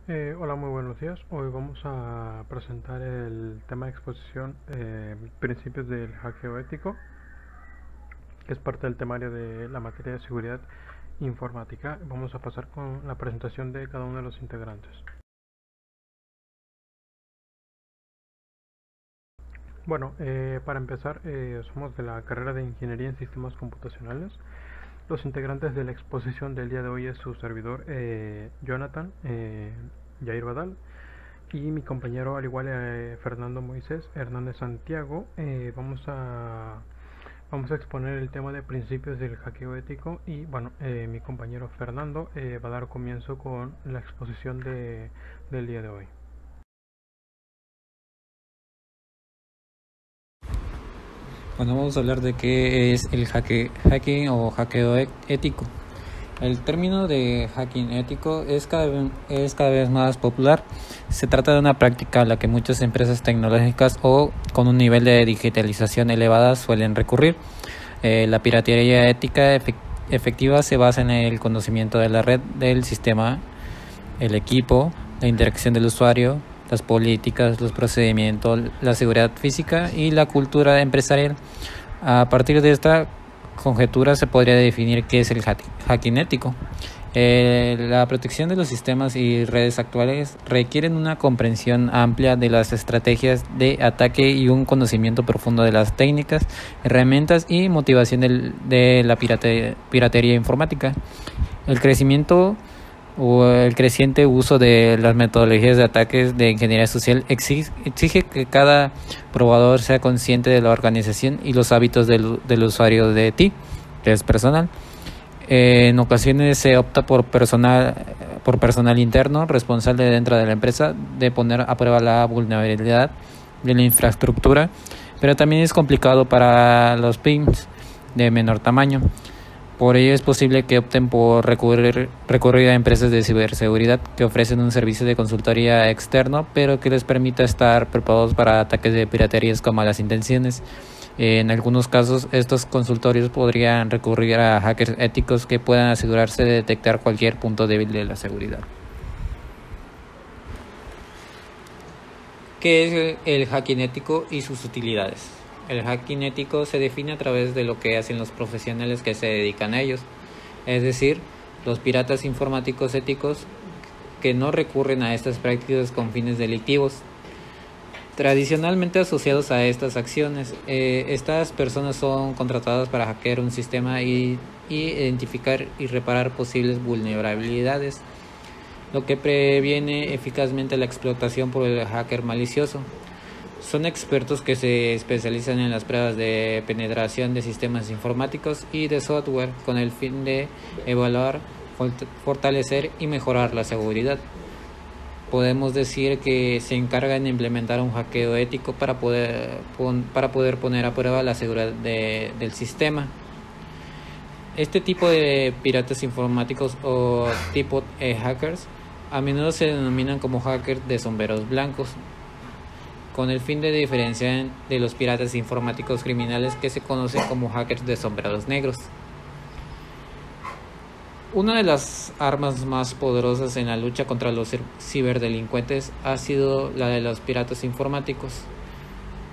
Hola, muy buenos días. Hoy vamos a presentar el tema de exposición principios del hackeo ético, que es parte del temario de la materia de seguridad informática. Vamos a pasar con la presentación de cada uno de los integrantes. Bueno, para empezar, somos de la carrera de Ingeniería en Sistemas Computacionales. Los integrantes de la exposición del día de hoy es su servidor Jonathan Jair Badal y mi compañero, al igual Fernando Moisés Hernández Santiago. Vamos a exponer el tema de principios del hackeo ético y bueno, mi compañero Fernando va a dar comienzo con la exposición del día de hoy. Bueno, vamos a hablar de qué es el hacking o hackeo ético. El término de hacking ético es cada vez más popular. Se trata de una práctica a la que muchas empresas tecnológicas o con un nivel de digitalización elevada suelen recurrir. La piratería ética efectiva se basa en el conocimiento de la red, del sistema, el equipo, la interacción del usuario, las políticas, los procedimientos, la seguridad física y la cultura empresarial. A partir de esta conjetura se podría definir qué es el hacking ético. La protección de los sistemas y redes actuales requieren una comprensión amplia de las estrategias de ataque y un conocimiento profundo de las técnicas, herramientas y motivación de la piratería informática. El crecimiento o el creciente uso de las metodologías de ataques de ingeniería social exige que cada probador sea consciente de la organización y los hábitos del usuario de TI, que es personal. En ocasiones se opta por personal interno responsable dentro de la empresa de poner a prueba la vulnerabilidad de la infraestructura, pero también es complicado para los pymes de menor tamaño. Por ello es posible que opten por recurrir a empresas de ciberseguridad que ofrecen un servicio de consultoría externo, pero que les permita estar preparados para ataques de piraterías con malas intenciones. En algunos casos, estos consultorios podrían recurrir a hackers éticos que puedan asegurarse de detectar cualquier punto débil de la seguridad. ¿Qué es el hacking ético y sus utilidades? El hacking ético se define a través de lo que hacen los profesionales que se dedican a ellos, es decir, los piratas informáticos éticos que no recurren a estas prácticas con fines delictivos. Tradicionalmente asociados a estas acciones, estas personas son contratadas para hackear un sistema y identificar y reparar posibles vulnerabilidades, lo que previene eficazmente la explotación por el hacker malicioso. Son expertos que se especializan en las pruebas de penetración de sistemas informáticos y de software con el fin de evaluar, fortalecer y mejorar la seguridad. Podemos decir que se encargan de implementar un hackeo ético para poder poner a prueba la seguridad del sistema. Este tipo de piratas informáticos o tipo hackers a menudo se denominan como hackers de sombreros blancos, con el fin de diferenciar de los piratas informáticos criminales que se conocen como hackers de sombreros negros. Una de las armas más poderosas en la lucha contra los ciberdelincuentes ha sido la de los piratas informáticos.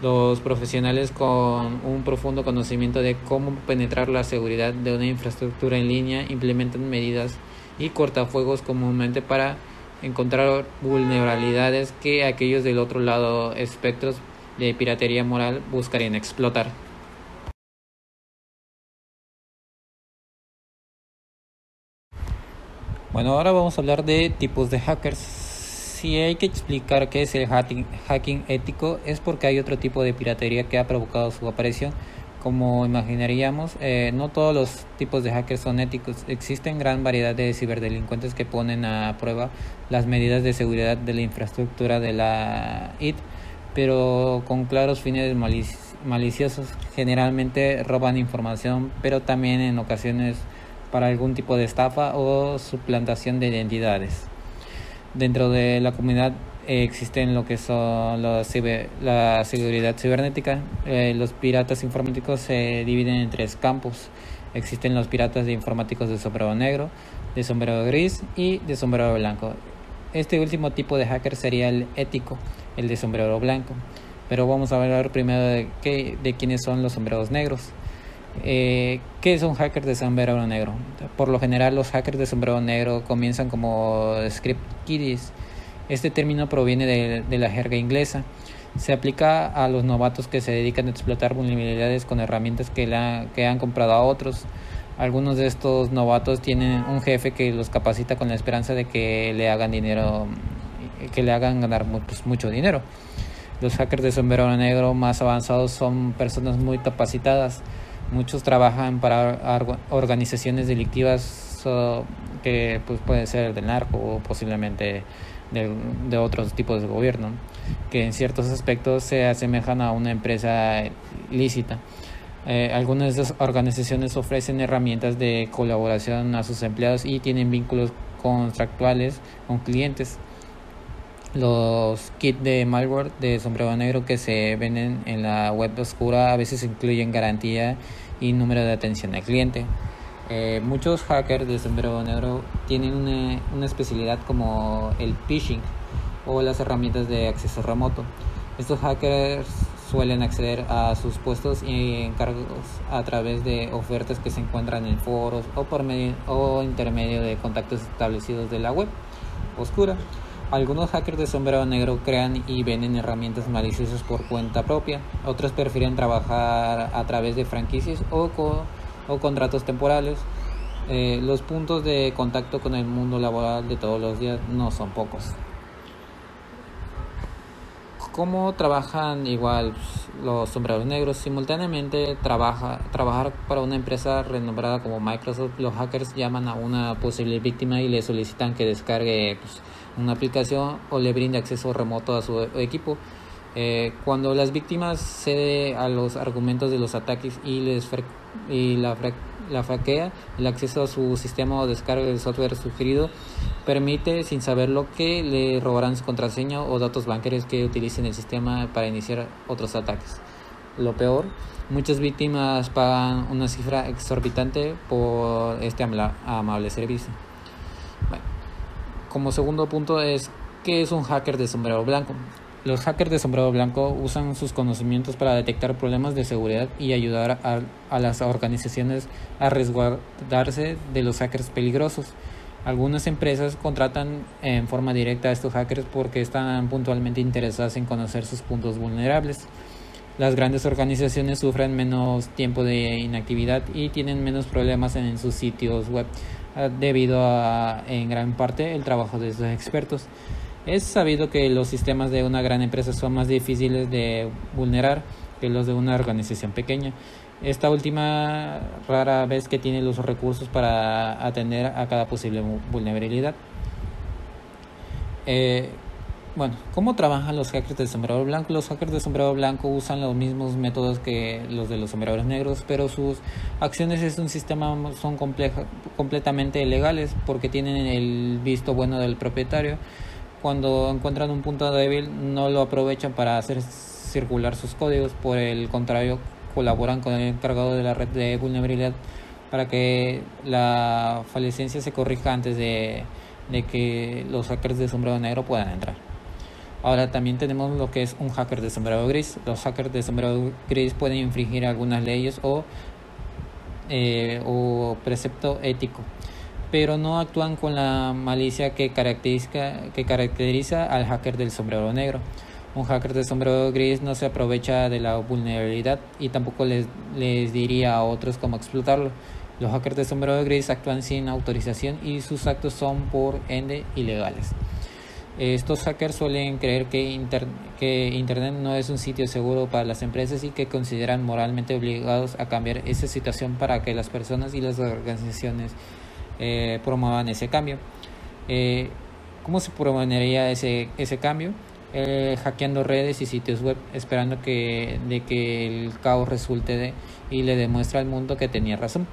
Los profesionales con un profundo conocimiento de cómo penetrar la seguridad de una infraestructura en línea implementan medidas y cortafuegos comúnmente para encontrar vulnerabilidades que aquellos del otro lado espectros de piratería moral buscarían explotar. Bueno, ahora vamos a hablar de tipos de hackers. Si hay que explicar qué es el hacking ético, es porque hay otro tipo de piratería que ha provocado su aparición. Como imaginaríamos, no todos los tipos de hackers son éticos. Existen gran variedad de ciberdelincuentes que ponen a prueba las medidas de seguridad de la infraestructura de la IT, pero con claros fines maliciosos. Generalmente roban información, pero también en ocasiones para algún tipo de estafa o suplantación de identidades. Dentro de la comunidad existen lo que son la seguridad cibernética. Los piratas informáticos se dividen en tres campos. Existen los piratas informáticos de sombrero negro, de sombrero gris y de sombrero blanco. Este último tipo de hacker sería el ético, el de sombrero blanco. Pero vamos a hablar primero de quiénes son los sombreros negros. ¿Qué es un hacker de sombrero negro? Por lo general, los hackers de sombrero negro comienzan como script kiddies. Este término proviene de la jerga inglesa. Se aplica a los novatos que se dedican a explotar vulnerabilidades con herramientas que han comprado a otros. Algunos de estos novatos tienen un jefe que los capacita con la esperanza de que le hagan ganar mucho dinero. Los hackers de sombrero negro más avanzados son personas muy capacitadas. Muchos trabajan para organizaciones delictivas que pueden ser del narco o posiblemente de otros tipos de gobierno, que en ciertos aspectos se asemejan a una empresa lícita. Algunas de esas organizaciones ofrecen herramientas de colaboración a sus empleados y tienen vínculos contractuales con clientes. Los kits de malware de sombrero negro que se venden en la web oscura a veces incluyen garantía y número de atención al cliente. Muchos hackers de sombrero negro tienen una especialidad como el phishing o las herramientas de acceso remoto. Estos hackers suelen acceder a sus puestos y encargos a través de ofertas que se encuentran en foros o intermedio de contactos establecidos de la web oscura. Algunos hackers de sombrero negro crean y venden herramientas maliciosas por cuenta propia. Otros prefieren trabajar a través de franquicias o contratos temporales. Los puntos de contacto con el mundo laboral de todos los días no son pocos. ¿Cómo trabajan igual los sombreros negros? Simultáneamente trabajar para una empresa renombrada como Microsoft. Los hackers llaman a una posible víctima y le solicitan que descargue una aplicación o le brinde acceso remoto a su equipo. Cuando las víctimas ceden a los argumentos de los ataques y la fraquea, el acceso a su sistema o descarga del software sugerido permite, sin saberlo, que le robarán su contraseña o datos bancarios que utilicen el sistema para iniciar otros ataques. Lo peor, muchas víctimas pagan una cifra exorbitante por este amable servicio. Bueno, como segundo punto ¿qué es un hacker de sombrero blanco? Los hackers de sombrero blanco usan sus conocimientos para detectar problemas de seguridad y ayudar a las organizaciones a resguardarse de los hackers peligrosos. Algunas empresas contratan en forma directa a estos hackers porque están puntualmente interesadas en conocer sus puntos vulnerables. Las grandes organizaciones sufren menos tiempo de inactividad y tienen menos problemas en sus sitios web debido a, en gran parte, el trabajo de estos expertos. Es sabido que los sistemas de una gran empresa son más difíciles de vulnerar que los de una organización pequeña. Esta última rara vez que tiene los recursos para atender a cada posible vulnerabilidad. ¿Cómo trabajan los hackers de sombrero blanco? Los hackers de sombrero blanco usan los mismos métodos que los de los sombreros negros, pero sus acciones en un sistema son completamente legales porque tienen el visto bueno del propietario. Cuando encuentran un punto débil, no lo aprovechan para hacer circular sus códigos. Por el contrario, colaboran con el encargado de la red de vulnerabilidad para que la falencia se corrija antes de que los hackers de sombrero negro puedan entrar. Ahora también tenemos lo que es un hacker de sombrero gris. Los hackers de sombrero gris pueden infringir algunas leyes o precepto ético, pero no actúan con la malicia que caracteriza al hacker del sombrero negro. Un hacker de sombrero gris no se aprovecha de la vulnerabilidad y tampoco les diría a otros cómo explotarlo. Los hackers de sombrero gris actúan sin autorización y sus actos son por ende ilegales. Estos hackers suelen creer que Internet no es un sitio seguro para las empresas y que consideran moralmente obligados a cambiar esa situación para que las personas y las organizaciones promuevan ese cambio. ¿Cómo se promovería ese cambio? Hackeando redes y sitios web, esperando que el caos resulte y le demuestra al mundo que tenía razón.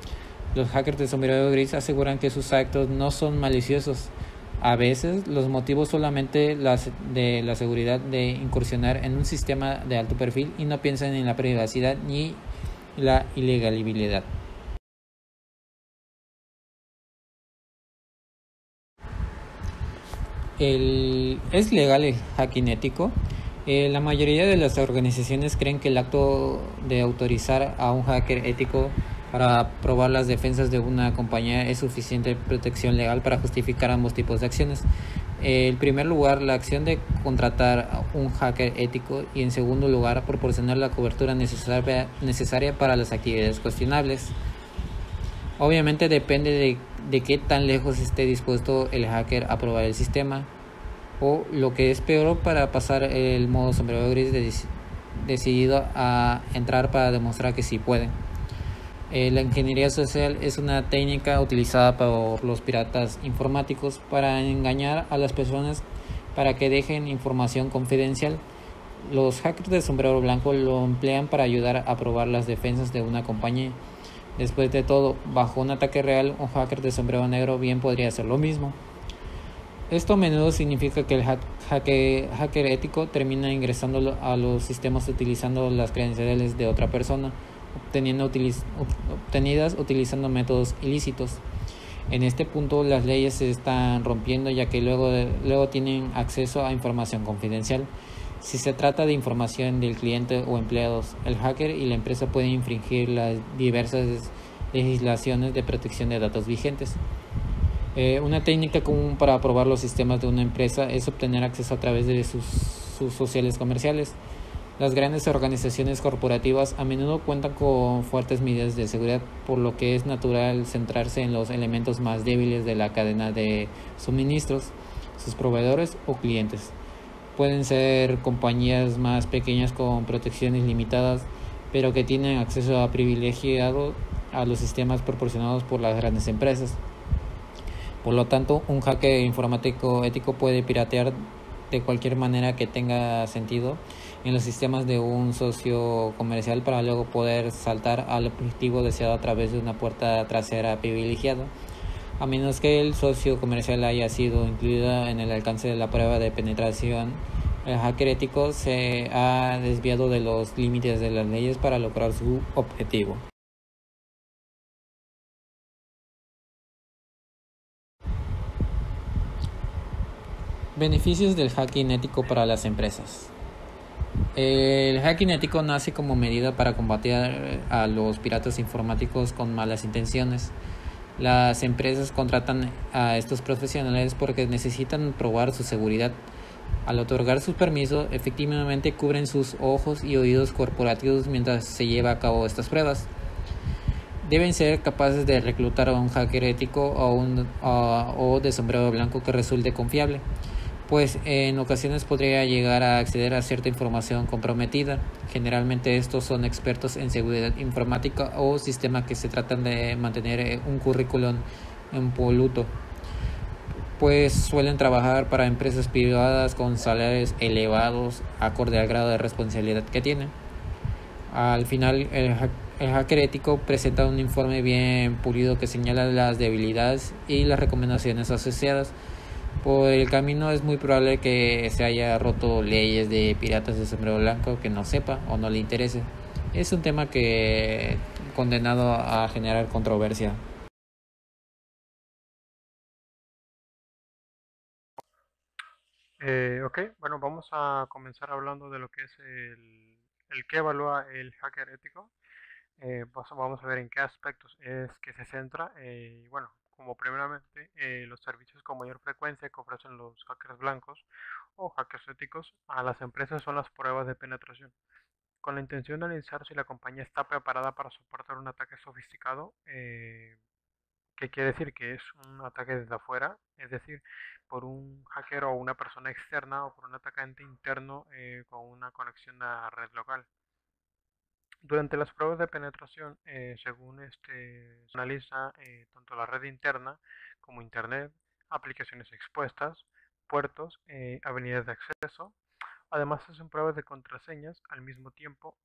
Los hackers de sombrero gris aseguran que sus actos no son maliciosos. A veces los motivos solamente de la seguridad de incursionar en un sistema de alto perfil y no piensan en la privacidad ni la ilegalidad. ¿Es legal el hacking ético? La mayoría de las organizaciones creen que el acto de autorizar a un hacker ético para probar las defensas de una compañía es suficiente protección legal para justificar ambos tipos de acciones. En primer lugar, la acción de contratar a un hacker ético y en segundo lugar, proporcionar la cobertura necesaria para las actividades cuestionables. Obviamente depende de qué tan lejos esté dispuesto el hacker a probar el sistema o lo que es peor para pasar el modo sombrero gris decidido a entrar para demostrar que sí puede. La ingeniería social es una técnica utilizada por los piratas informáticos para engañar a las personas para que dejen información confidencial. Los hackers de sombrero blanco lo emplean para ayudar a probar las defensas de una compañía. Después de todo, bajo un ataque real, un hacker de sombrero negro bien podría hacer lo mismo. Esto a menudo significa que el hacker ético termina ingresando a los sistemas utilizando las credenciales de otra persona, obtenidas utilizando métodos ilícitos. En este punto las leyes se están rompiendo ya que luego tienen acceso a información confidencial. Si se trata de información del cliente o empleados, el hacker y la empresa pueden infringir las diversas legislaciones de protección de datos vigentes. Una técnica común para probar los sistemas de una empresa es obtener acceso a través de sus sociales comerciales. Las grandes organizaciones corporativas a menudo cuentan con fuertes medidas de seguridad, por lo que es natural centrarse en los elementos más débiles de la cadena de suministros, sus proveedores o clientes. Pueden ser compañías más pequeñas con protecciones limitadas, pero que tienen acceso a privilegiado a los sistemas proporcionados por las grandes empresas. Por lo tanto, un hacker informático ético puede piratear de cualquier manera que tenga sentido en los sistemas de un socio comercial para luego poder saltar al objetivo deseado a través de una puerta trasera privilegiada, a menos que el socio comercial haya sido incluido en el alcance de la prueba de penetración. El hacker ético se ha desviado de los límites de las leyes para lograr su objetivo. Beneficios del hacking ético para las empresas. El hacking ético nace como medida para combatir a los piratas informáticos con malas intenciones. Las empresas contratan a estos profesionales porque necesitan probar su seguridad. Al otorgar sus permisos, efectivamente cubren sus ojos y oídos corporativos mientras se lleva a cabo estas pruebas. Deben ser capaces de reclutar a un hacker ético o de sombrero blanco que resulte confiable, pues en ocasiones podría llegar a acceder a cierta información comprometida. Generalmente estos son expertos en seguridad informática o sistemas que se tratan de mantener un currículum impoluto, pues suelen trabajar para empresas privadas con salarios elevados acorde al grado de responsabilidad que tienen. Al final, el hacker ético presenta un informe bien pulido que señala las debilidades y las recomendaciones asociadas. Por el camino es muy probable que se haya roto leyes de piratas de sombrero blanco que no sepa o no le interese. Es un tema que condenado a generar controversia. Ok, bueno, vamos a comenzar hablando de lo que es el que evalúa el hacker ético. Pues vamos a ver en qué aspectos es que se centra. Y bueno, como primeramente, los servicios con mayor frecuencia que ofrecen los hackers blancos o hackers éticos a las empresas son las pruebas de penetración. Con la intención de analizar si la compañía está preparada para soportar un ataque sofisticado, que quiere decir que es un ataque desde afuera, es decir, por un hacker o una persona externa o por un atacante interno con una conexión a red local. Durante las pruebas de penetración, según se analiza tanto la red interna como Internet, aplicaciones expuestas, puertos, avenidas de acceso. Además, se hacen pruebas de contraseñas. Al mismo tiempo,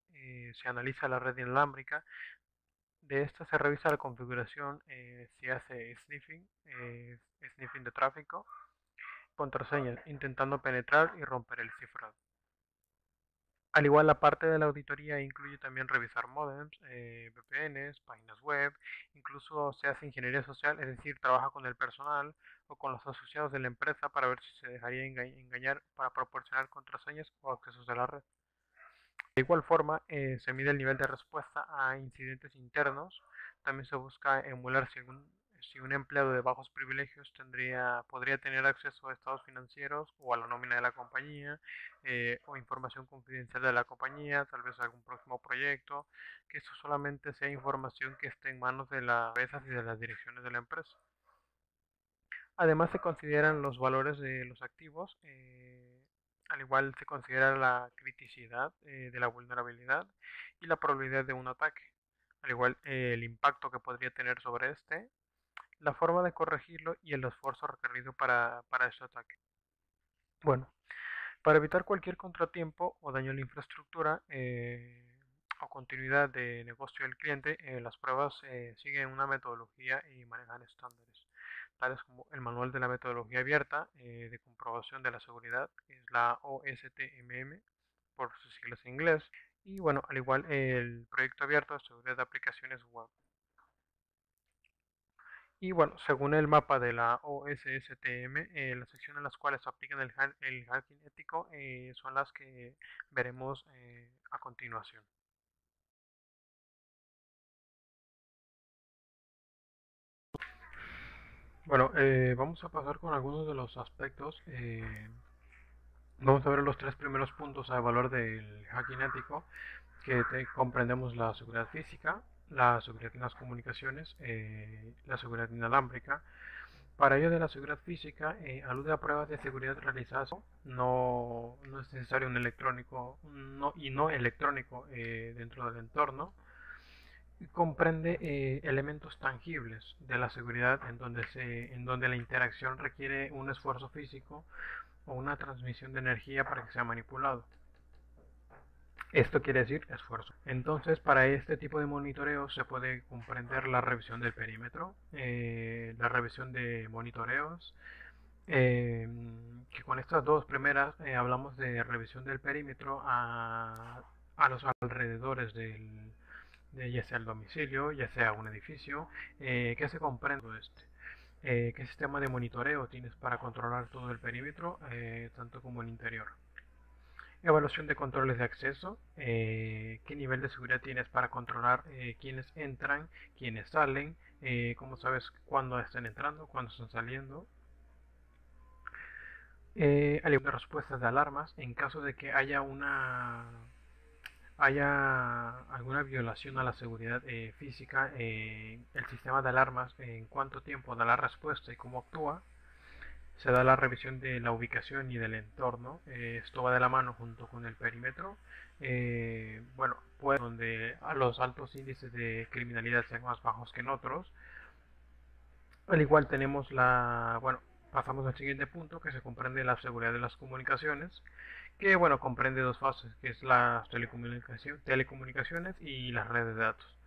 se analiza la red inalámbrica. De esta se revisa la configuración, si hace sniffing de tráfico, contraseñas, intentando penetrar y romper el cifrado. Al igual, la parte de la auditoría incluye también revisar modems, VPNs, páginas web, incluso se hace ingeniería social, es decir, trabaja con el personal o con los asociados de la empresa para ver si se dejaría engañar para proporcionar contraseñas o accesos a la red. De igual forma, se mide el nivel de respuesta a incidentes internos. También se busca emular si un empleado de bajos privilegios podría tener acceso a estados financieros o a la nómina de la compañía, o información confidencial de la compañía, tal vez algún próximo proyecto, que eso solamente sea información que esté en manos de las empresas y de las direcciones de la empresa. Además se consideran los valores de los activos, al igual se considera la criticidad de la vulnerabilidad y la probabilidad de un ataque, al igual el impacto que podría tener sobre este, la forma de corregirlo y el esfuerzo requerido para ese ataque. Bueno, para evitar cualquier contratiempo o daño a la infraestructura o continuidad de negocio del cliente, las pruebas siguen una metodología y manejan estándares, tales como el Manual de la Metodología Abierta de Comprobación de la Seguridad, que es la OSTMM, por sus siglas en inglés, y bueno, al igual el Proyecto Abierto de Seguridad de Aplicaciones Web. Y bueno, según el mapa de la OSSTM, las secciones en las cuales se aplican el hacking ético son las que veremos a continuación. Bueno, vamos a pasar con algunos de los aspectos. Vamos a ver los tres primeros puntos a evaluar del hacking ético, que comprendemos la seguridad física, la seguridad en las comunicaciones, la seguridad inalámbrica. Para ello de la seguridad física, alude a pruebas de seguridad realizadas. No es necesario un electrónico no electrónico dentro del entorno. Y comprende elementos tangibles de la seguridad en donde la interacción requiere un esfuerzo físico o una transmisión de energía para que sea manipulado. Esto quiere decir esfuerzo. Entonces, para este tipo de monitoreo se puede comprender la revisión del perímetro, la revisión de monitoreos, que con estas dos primeras hablamos de revisión del perímetro a los alrededores de ya sea el domicilio, ya sea un edificio, que se comprende este. ¿Qué sistema de monitoreo tienes para controlar todo el perímetro, tanto como el interior? Evaluación de controles de acceso. ¿Qué nivel de seguridad tienes para controlar quiénes entran, quiénes salen? ¿Cómo sabes cuándo están entrando, cuándo están saliendo? Al igual de respuestas de alarmas en caso de que haya alguna violación a la seguridad física, el sistema de alarmas en cuánto tiempo da la respuesta y cómo actúa. Se da la revisión de la ubicación y del entorno. Esto va de la mano junto con el perímetro. Bueno, pues donde a los altos índices de criminalidad sean más bajos que en otros. Al igual tenemos bueno, pasamos al siguiente punto, que se comprende la seguridad de las comunicaciones, que bueno, comprende dos fases, que es las telecomunicaciones y las redes de datos.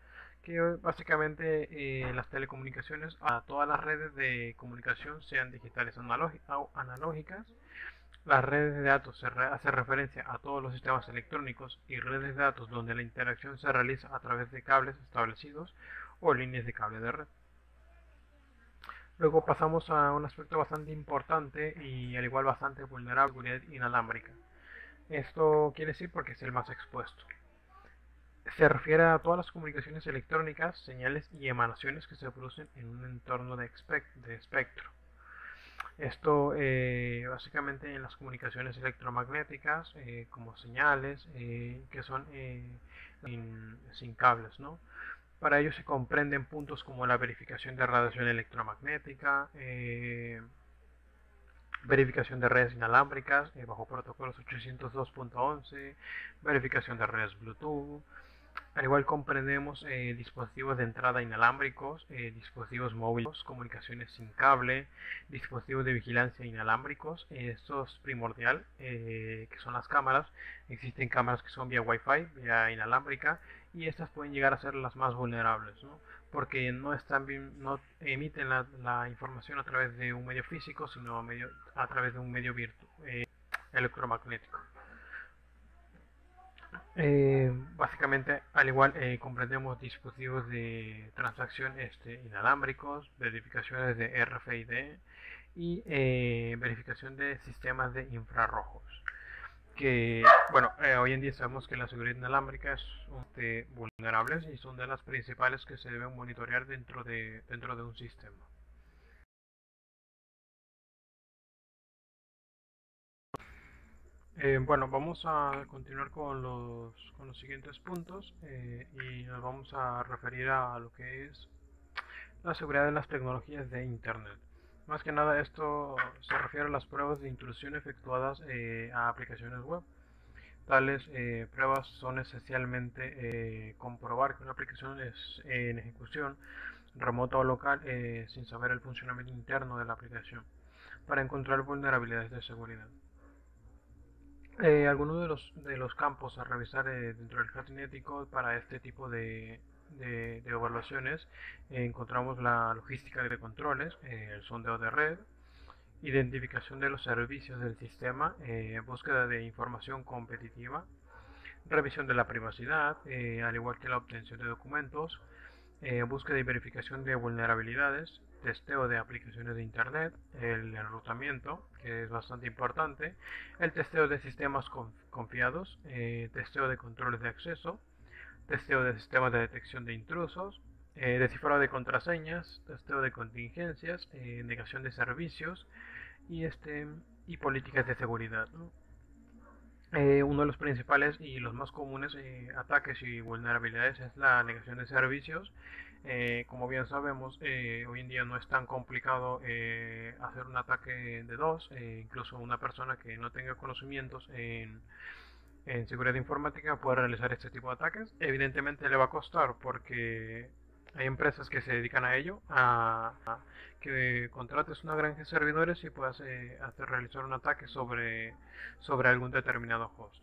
Que básicamente las telecomunicaciones a todas las redes de comunicación, sean digitales o analógicas. Las redes de datos hace referencia a todos los sistemas electrónicos y redes de datos donde la interacción se realiza a través de cables establecidos o líneas de cable de red. Luego pasamos a un aspecto bastante importante y al igual bastante vulnerable, seguridad inalámbrica. Esto quiere decir porque es el más expuesto. Se refiere a todas las comunicaciones electrónicas, señales y emanaciones que se producen en un entorno de espectro. Esto básicamente en las comunicaciones electromagnéticas, como señales que son sin cables, ¿no? Para ello se comprenden puntos como la verificación de radiación electromagnética, verificación de redes inalámbricas bajo protocolos 802.11, verificación de redes Bluetooth. Al igual comprendemos dispositivos de entrada inalámbricos, dispositivos móviles, comunicaciones sin cable, dispositivos de vigilancia inalámbricos. Esto es primordial, que son las cámaras. Existen cámaras que son vía Wi-Fi, vía inalámbrica, y estas pueden llegar a ser las más vulnerables, ¿no? Porque no emiten la información a través de un medio físico, sino a través de un medio electromagnético. Básicamente, al igual, comprendemos dispositivos de transacción inalámbricos, verificaciones de RFID y verificación de sistemas de infrarrojos. Que, bueno, hoy en día sabemos que la seguridad inalámbrica es vulnerables y son de las principales que se deben monitorear dentro de un sistema. Bueno, vamos a continuar con los siguientes puntos y nos vamos a referir a lo que es la seguridad de las tecnologías de Internet. Más que nada esto se refiere a las pruebas de intrusión efectuadas a aplicaciones web. Tales pruebas son esencialmente comprobar que una aplicación es en ejecución remota o local sin saber el funcionamiento interno de la aplicación para encontrar vulnerabilidades de seguridad. Algunos de los campos a revisar dentro del hacking ético para este tipo de evaluaciones encontramos la logística de controles, el sondeo de red, identificación de los servicios del sistema, búsqueda de información competitiva, revisión de la privacidad, al igual que la obtención de documentos, búsqueda y verificación de vulnerabilidades, testeo de aplicaciones de Internet, el enrutamiento, que es bastante importante, el testeo de sistemas confiados, testeo de controles de acceso, testeo de sistemas de detección de intrusos, descifrado de contraseñas, testeo de contingencias, negación de servicios y políticas de seguridad, ¿no? Uno de los principales y los más comunes ataques y vulnerabilidades es la negación de servicios. Como bien sabemos, hoy en día no es tan complicado hacer un ataque de dos. Incluso una persona que no tenga conocimientos en seguridad informática puede realizar este tipo de ataques. Evidentemente le va a costar porque hay empresas que se dedican a ello, a que contrates una granja de servidores y puedas realizar un ataque sobre algún determinado host.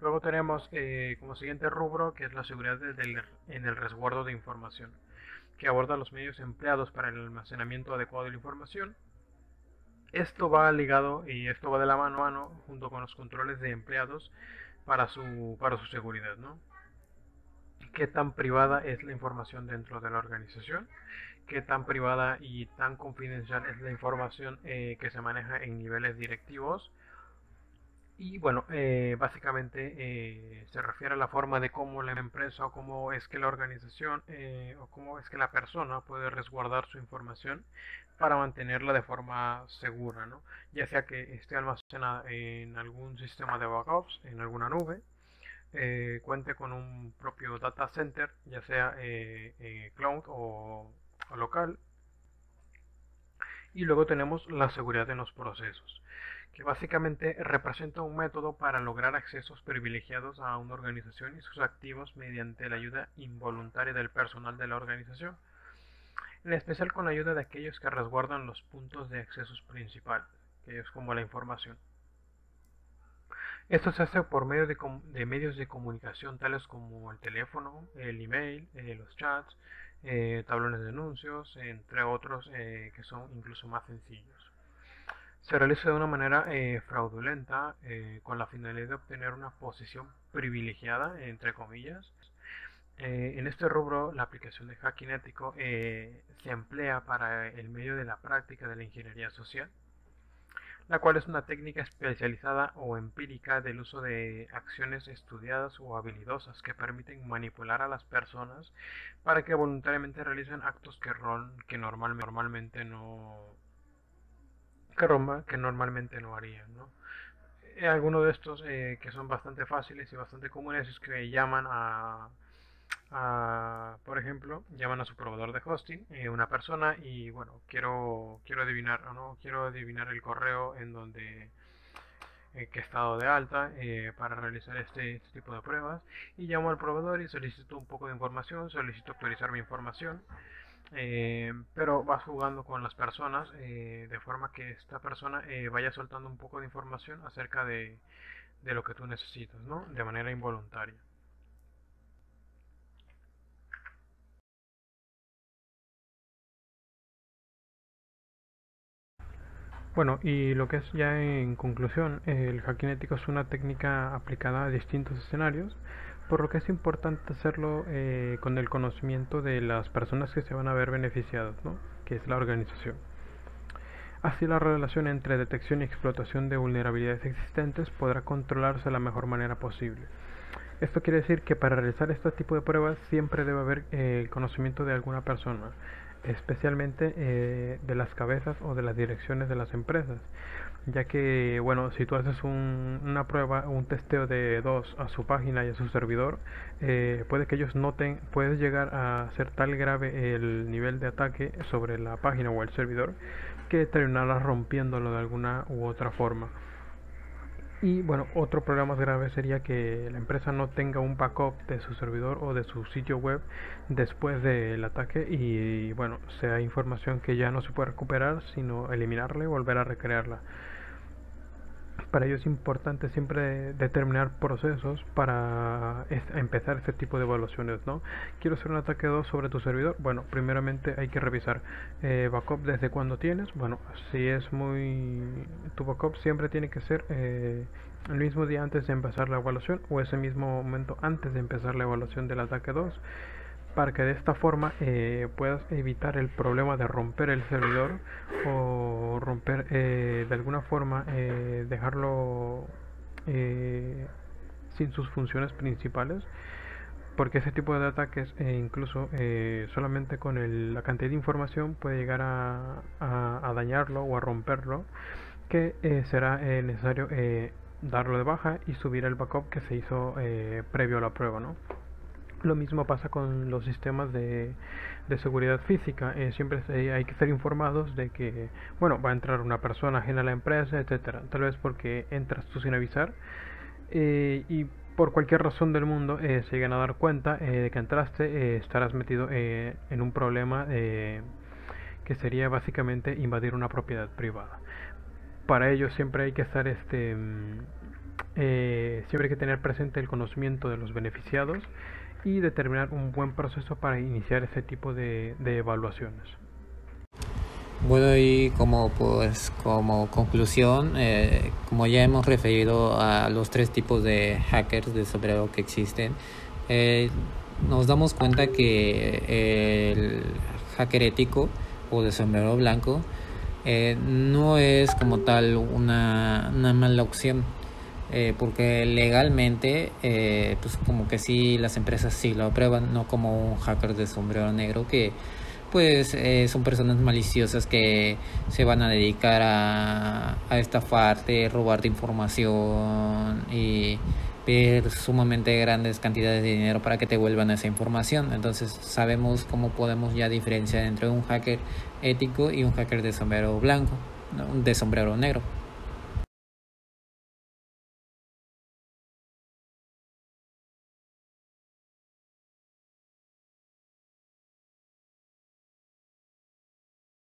Luego tenemos como siguiente rubro que es la seguridad en el resguardo de información, que aborda los medios empleados para el almacenamiento adecuado de la información. Esto va ligado y esto va de la mano a mano junto con los controles de empleados para su seguridad, ¿no? ¿Qué tan privada es la información dentro de la organización? ¿Qué tan privada y tan confidencial es la información que se maneja en niveles directivos? Y bueno, básicamente se refiere a la forma de cómo la empresa o cómo es que la organización o cómo es que la persona puede resguardar su información para mantenerla de forma segura, ¿no? Ya sea que esté almacenada en algún sistema de backups, en alguna nube, cuente con un propio data center, ya sea cloud o local. Y luego tenemos la seguridad en los procesos, que básicamente representa un método para lograr accesos privilegiados a una organización y sus activos mediante la ayuda involuntaria del personal de la organización, en especial con la ayuda de aquellos que resguardan los puntos de accesos principales, que es como la información. Esto se hace por medio de medios de comunicación tales como el teléfono, el email, los chats, tablones de anuncios, entre otros que son incluso más sencillos. Se realiza de una manera fraudulenta con la finalidad de obtener una posición privilegiada, entre comillas. En este rubro, la aplicación de hacking ético se emplea para el medio de la práctica de la ingeniería social, la cual es una técnica especializada o empírica del uso de acciones estudiadas o habilidosas que permiten manipular a las personas para que voluntariamente realicen actos que normalmente no harían, ¿no? Algunos de estos que son bastante fáciles y bastante comunes es que llaman por ejemplo, llaman a su proveedor de hosting, una persona, y bueno, quiero adivinar o no, quiero adivinar el correo en donde que he estado de alta para realizar este tipo de pruebas, y llamo al proveedor y solicito un poco de información, solicito actualizar mi información, pero vas jugando con las personas de forma que esta persona vaya soltando un poco de información acerca de lo que tú necesitas, ¿no? De manera involuntaria. Bueno, y lo que es ya en conclusión, el hacking ético es una técnica aplicada a distintos escenarios, por lo que es importante hacerlo con el conocimiento de las personas que se van a ver beneficiadas, ¿no? Que es la organización. Así la relación entre detección y explotación de vulnerabilidades existentes podrá controlarse de la mejor manera posible. Esto quiere decir que para realizar este tipo de pruebas siempre debe haber el conocimiento de alguna persona, especialmente de las cabezas o de las direcciones de las empresas, ya que, bueno, si tú haces una prueba, un testeo de dos a su página y a su servidor, puede que ellos noten, puede llegar a ser tal grave el nivel de ataque sobre la página o el servidor que terminará rompiéndolo de alguna u otra forma. Y bueno, otro problema más grave sería que la empresa no tenga un backup de su servidor o de su sitio web después del ataque y bueno, sea información que ya no se puede recuperar, sino eliminarla y volver a recrearla. Para ello es importante siempre determinar procesos para empezar este tipo de evaluaciones, ¿no? Quiero hacer un ataque 2 sobre tu servidor. Bueno, primeramente hay que revisar backup desde cuando tienes. Bueno, si es tu backup siempre tiene que ser el mismo día antes de empezar la evaluación o ese mismo momento antes de empezar la evaluación del ataque 2, para que de esta forma puedas evitar el problema de romper el servidor o romper de alguna forma dejarlo sin sus funciones principales, porque ese tipo de ataques incluso solamente con la cantidad de información puede llegar a dañarlo o a romperlo, que será necesario darlo de baja y subir el backup que se hizo previo a la prueba, ¿no? Lo mismo pasa con los sistemas de seguridad física. Siempre hay que estar informados de que, bueno, va a entrar una persona ajena a la empresa, etcétera. Tal vez porque entras tú sin avisar y por cualquier razón del mundo se llegan a dar cuenta de que entraste, estarás metido en un problema que sería básicamente invadir una propiedad privada. Para ello siempre hay que estar siempre hay que tener presente el conocimiento de los beneficiados y determinar un buen proceso para iniciar ese tipo de evaluaciones. Bueno, y como conclusión, como ya hemos referido a los tres tipos de hackers de sombrero que existen, nos damos cuenta que el hacker ético o de sombrero blanco no es como tal una mala opción. Porque legalmente pues como que sí, las empresas sí lo aprueban, no como un hacker de sombrero negro que pues son personas maliciosas que se van a dedicar a estafarte, robarte información y pedir sumamente grandes cantidades de dinero para que te vuelvan esa información. Entonces sabemos cómo podemos ya diferenciar entre un hacker ético y un hacker de sombrero blanco, de sombrero negro.